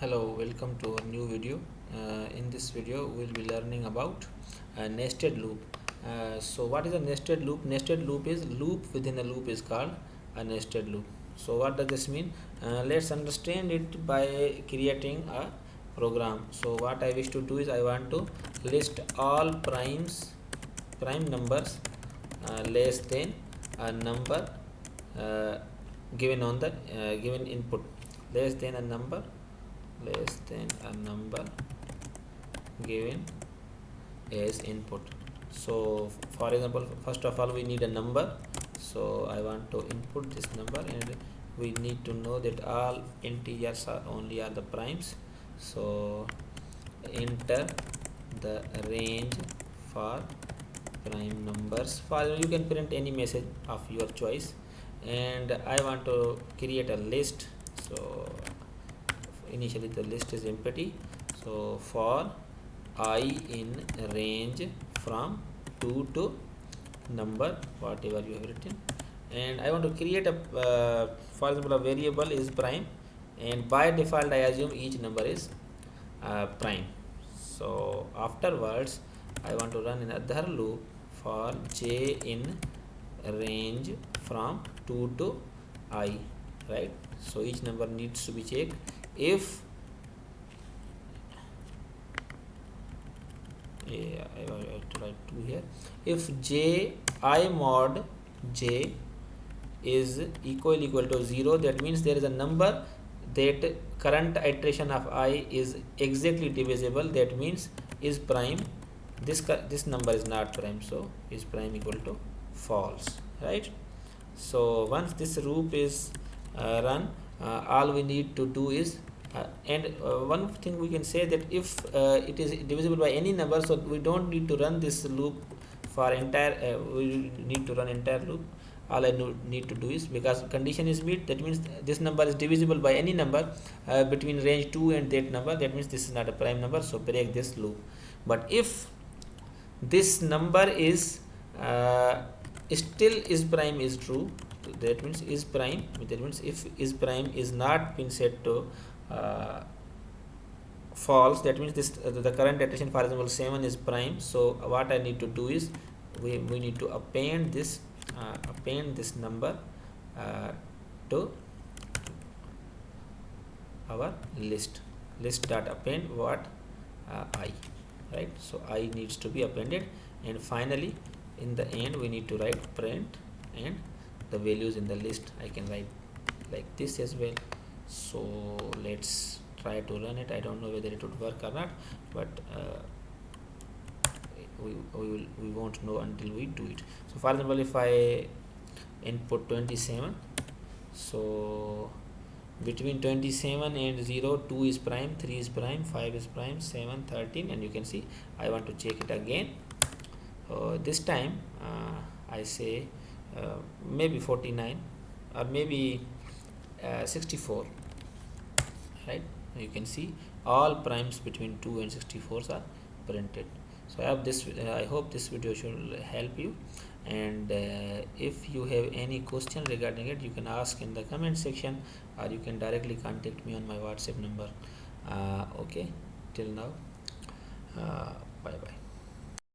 Hello, welcome to our new video. In this video, we'll be learning about a nested loop. So, what is a nested loop? Nested loop is loop within a loop is called a nested loop. So, what does this mean? Let's understand it by creating a program. So, what I wish to do is I want to list all prime numbers less than a number uh, given on the given input, less than a number given as input. So for example, first of all we need a number, so I want to input this number, and we need to know that all integers are the primes. So enter the range for prime numbers. For you can print any message of your choice, and I want to create a list. So initially the list is empty, so for I in range from 2 to number whatever you have written, and I want to create a for example a variable is prime, and by default I assume each number is prime. So afterwards I want to run another loop for j in range from 2 to I, right? So each number needs to be checked. If I have to write 2 here. If j I mod j is equal to 0, that means there is a number that current iteration of I is exactly divisible, that means is prime. This number is not prime, so is prime equal to false, right? So once this loop is run, all we need to do is one thing we can say that if it is divisible by any number, so we don't need to run this loop for entire we need to run entire loop. All I need to do is, because condition is met, that means this number is divisible by any number between range 2 and that number, that means this is not a prime number, so break this loop. But if this number is still is prime is true, that means is prime, that means if is prime is not been set to false, that means this the current iteration, for example 7 is prime. So what I need to do is we need to append this number to our list dot append what I, right? So I needs to be appended, and finally in the end we need to write print and the values in the list. I can write like this as well. So let's try to run it. I don't know whether it would work or not, but we won't know until we do it. So for example, if I input 27, so between 27 and 0, 2 is prime, 3 is prime, 5 is prime, 7, 13, and you can see I want to check it again. This time I say maybe 49 or maybe 64, right? You can see all primes between 2 and 64 are printed. So I hope this video should help you, and if you have any question regarding it, you can ask in the comment section, or you can directly contact me on my WhatsApp number. Okay, till now, bye bye.